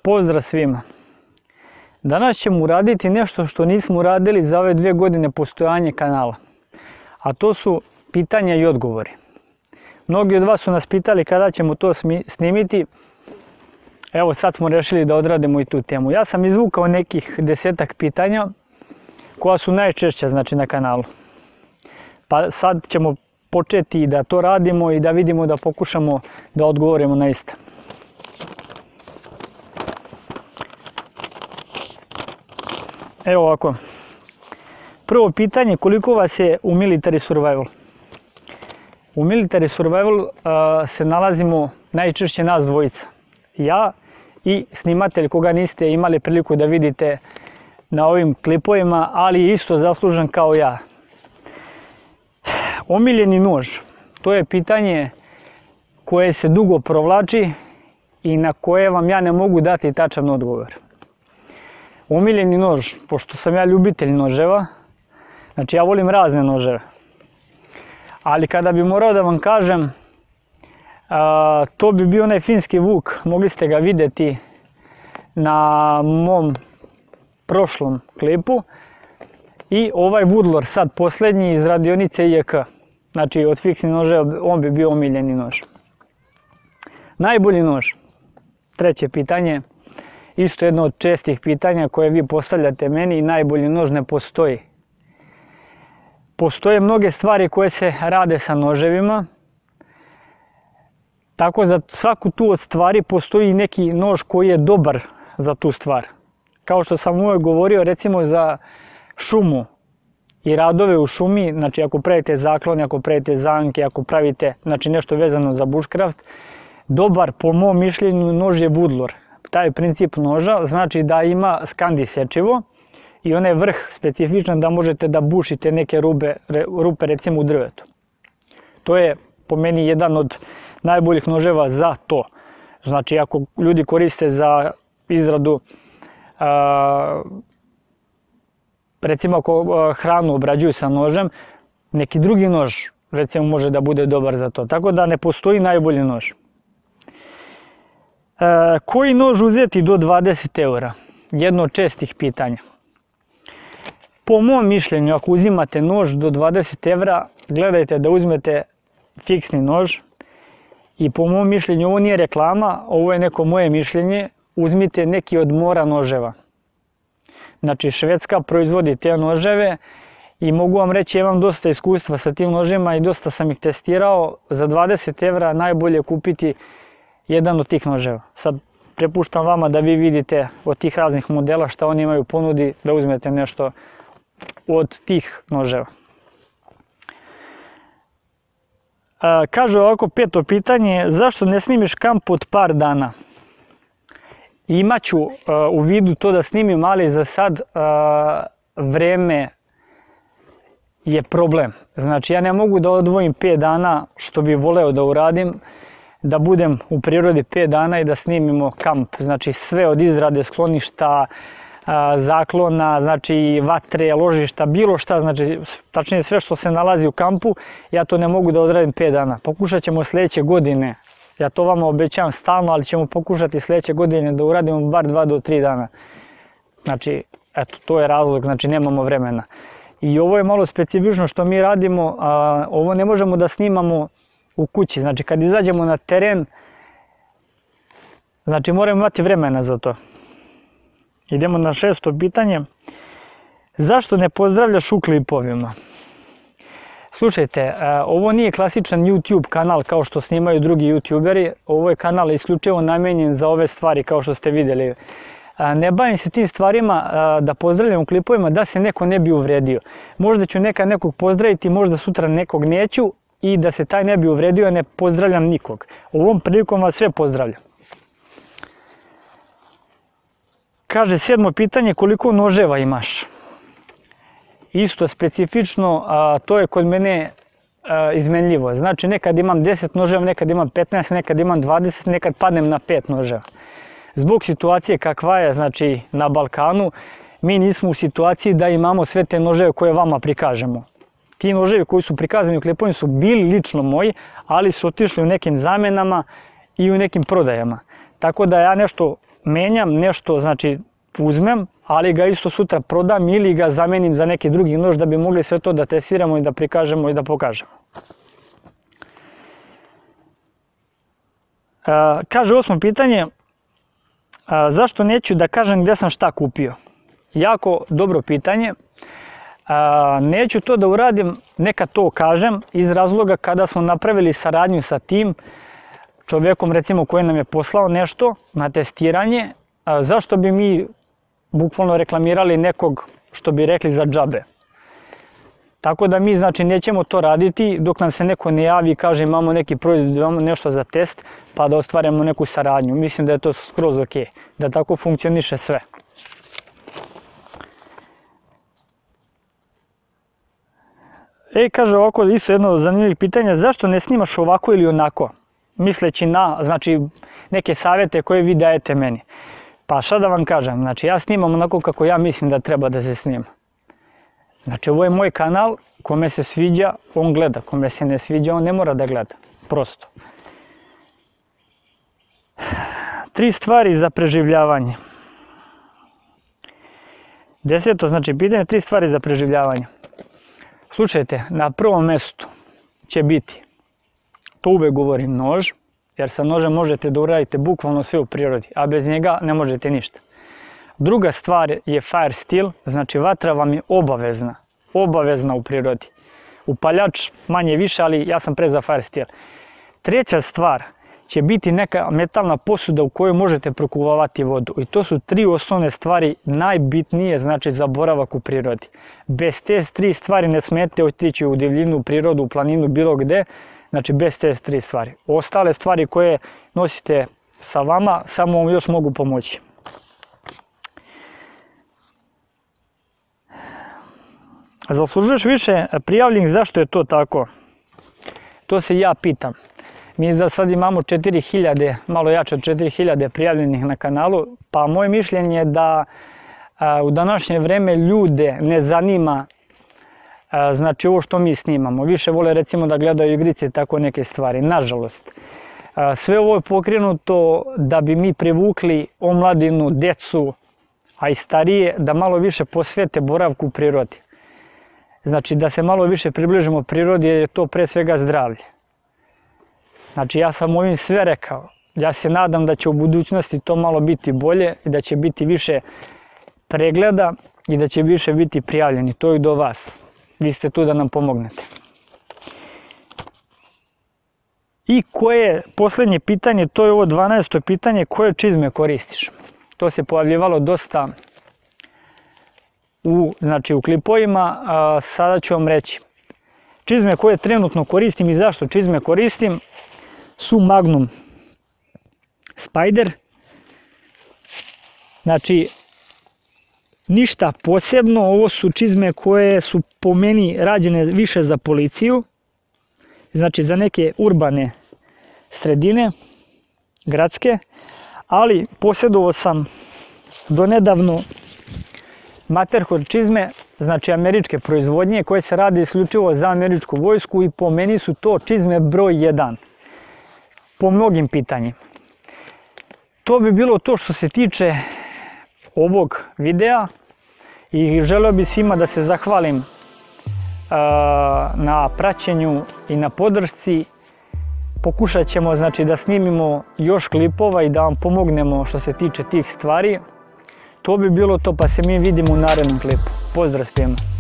Pozdrav svima! Danas ćemo uraditi nešto što nismo uradili za ove 2 godine postojanja kanala. A to su pitanja i odgovori. Mnogi od vas su nas pitali kada ćemo to snimiti. Evo sad smo rešili da odradimo i tu temu. Ja sam izvukao nekih 10-ak pitanja koja su najčešća na kanalu. Pa sad ćemo početi da to radimo i da vidimo da pokušamo da odgovorimo na ista. Evo ovako. Prvo pitanje, koliko vas je u Military Survival? U Military Survival se nalazimo najčešće nas dvojica. Ja i snimatelj koga niste imali priliku da vidite na ovim klipovima, ali je isto zaslužan kao ja. Omiljeni nož, to je pitanje koje se dugo provlači i na koje vam ja ne mogu dati tačan odgovor. Omiljeni nož, pošto sam ja ljubitelj noževa, znači ja volim razne noževe, ali kada bi morao da vam kažem, to bi bio onaj finski vuk, mogli ste ga vidjeti na mom prošlom klipu, i ovaj Woodlore, sad posljednji iz radionice IEK, znači od fiksnih noževa on bi bio omiljeni nož. Najbolji nož, treće pitanje, isto jedno od čestih pitanja koje vi postavljate meni, i najbolji nož ne postoji. Postoje mnoge stvari koje se rade sa noževima, tako za svaku tu od stvari postoji neki nož koji je dobar za tu stvar. Kao što sam uvijek govorio, recimo za šumu i radove u šumi, znači ako pravite zaklone, ako pravite zamke, ako pravite nešto vezano za bushcraft, dobar po mom mišljenju nož je Woodlore. Taj princip noža znači da ima skandi sečivo i onaj vrh specifičan da možete da bušite neke rupe recimo u drvetu. To je po meni jedan od najboljih noževa za to. Znači ako ljudi koriste za izradu, recimo ako hranu obrađuju sa nožem, neki drugi nož recimo može da bude dobar za to. Tako da ne postoji najbolji nož. Koji nož uzeti do 20 eura? Jedno od čestih pitanja. Po mom mišljenju, ako uzimate nož do 20 eura, gledajte da uzmete fiksni nož. I po mom mišljenju, ovo nije reklama, ovo je neko moje mišljenje, uzmite neki od Mora noževa. Znači Švedska proizvodi te noževe i mogu vam reći, imam dosta iskustva sa tim nožima i dosta sam ih testirao. Za 20 eura najbolje kupiti jedan od tih noževa. Sad prepuštam vama da vi vidite od tih raznih modela šta oni imaju u ponudi, da uzmete nešto od tih noževa. Kaže ovako, peto pitanje, zašto ne snimiš kamp od par dana? Imaću u vidu to da snimim, ali za sad vreme je problem. Znači ja ne mogu da odvojim 5 dana, što bi voleo da uradim, da budem u prirodi 5 dana i da snimimo kamp. Znači sve od izrade skloništa, zaklona, znači vatre, ložišta, bilo šta, znači tačnije sve što se nalazi u kampu, ja to ne mogu da odradim 5 dana. Pokušat ćemo sljedeće godine, ja to vama obećavam stalno, ali ćemo pokušati sljedeće godine da uradimo bar 2 do 3 dana. Znači, eto, to je razlog, znači nemamo vremena. I ovo je malo specifično što mi radimo, ovo ne možemo da snimamo u kući, znači kad izađemo na teren, znači moramo imati vremena za to. Idemo na 6. pitanje. Zašto ne pozdravljaš u klipovima? Slušajte, ovo nije klasičan YouTube kanal kao što snimaju drugi YouTuberi. Ovo je kanal isključivo namenjen za ove stvari kao što ste vidjeli. Ne bavim se tim stvarima da pozdravljam u klipovima da se neko ne bi uvredio. Možda ću nekog pozdraviti, možda sutra nekog neću i da se taj ne bi uvredio, a ne pozdravljam nikog. Ovom prilikom vas sve pozdravljam. Kaže 7. pitanje, koliko noževa imaš? Isto specifično, to je kod mene izmenljivo. Znači nekad imam 10 noževa, nekad imam 15, nekad imam 20, nekad padnem na 5 noževa. Zbog situacije kakva je, znači na Balkanu, mi nismo u situaciji da imamo sve te noževe koje vama prikažemo. Ti noževi koji su prikazani u klipovima su bili lično moji, ali su otišli u nekim zamenama i u nekim prodajama. Tako da ja nešto menjam nešto, znači uzmem, ali ga isto sutra prodam ili ga zamenim za neki drugi nož da bi mogli sve to da testiramo i da prikažemo i da pokažemo. Kaže 8. pitanje, zašto neću da kažem gdje sam šta kupio? Jako dobro pitanje. Neću to da uradim, neka to kažem, iz razloga kada smo napravili saradnju sa tim čovjekom, recimo, koji nam je poslao nešto na testiranje, zašto bi mi bukvalno reklamirali nekog, što bi rekli, za džabe. Tako da mi, znači, nećemo to raditi dok nam se neko ne javi i kaže imamo neki proizvod, imamo nešto za test, pa da ostvarimo neku saradnju. Mislim da je to skroz ok, da tako funkcioniše sve. Kaže ovako, isto jedno zanimljivih pitanja, zašto ne snimaš ovako ili onako? Misleći na, znači, neke savjete koje vi dajete meni. Pa šta da vam kažem, znači ja snimam onako kako ja mislim da treba da se snima. Znači ovo je moj kanal, kome se sviđa, on gleda, kome se ne sviđa, on ne mora da gleda, prosto. 3 stvari za preživljavanje. 10. znači pitanje, 3 stvari za preživljavanje. Slušajte, na prvom mjestu će biti, to uvek govorim, nož, jer sa nožem možete da uradite bukvalno sve u prirodi, a bez njega ne možete ništa. Druga stvar je fire steel, znači vatra vam je obavezna u prirodi. Upaljač manje više, ali ja sam pre za fire steel. Treća stvar će biti neka metalna posuda u kojoj možete prokuvavati vodu. I to su 3 osnovne stvari najbitnije, znači za boravak u prirodi. Bez te 3 stvari ne smete otići u divljinu, u prirodu, u planinu, bilo gde. Znači bez te 3 stvari. Ostale stvari koje nosite sa vama samo vam još mogu pomoći. Zaslužuješ više prijavljenih, zašto je to tako? To se ja pitam. Mi za sad imamo 4000, malo jače od 4000 prijavljenih na kanalu, pa moje mišljenje je da u današnje vreme ljude ne zanima znači ovo što mi snimamo. Više vole recimo da gledaju igrice i tako neke stvari, nažalost. Sve ovo je pokrenuto da bi mi privukli omladinu, decu, a i starije, da malo više posvete boravku u prirodi. Znači da se malo više približimo prirodi jer je to pre svega zdravlje. Znači ja sam ovim sve rekao. Ja se nadam da će u budućnosti to malo biti bolje i da će biti više pregleda i da će više biti prijavljeni. To i do vas. Vi ste tu da nam pomognete. I koje, posljednje pitanje, to je ovo 12. pitanje, koje čizme koristiš? To se pojavljivalo dosta u klipovima, sada ću vam reći. Čizme koje trenutno koristim i zašto čizme koristim su Magnum Spider. Znači, ništa posebno, ovo su čizme koje su po meni rađene više za policiju, znači za neke urbane sredine, gradske, ali posjedovao sam donedavno Matterhorn čizme, znači američke proizvodnje koje se rade isključivo za američku vojsku i po meni su to čizme broj 1 po mnogim pitanjima. To bi bilo to što se tiče ovog videa i želeo bih svima da se zahvalim na praćenju i na podršci. Pokušat ćemo znači da snimimo još klipova i da vam pomognemo što se tiče tih stvari. To bi bilo to, pa se mi vidimo u narednom klipu. Pozdrav svima!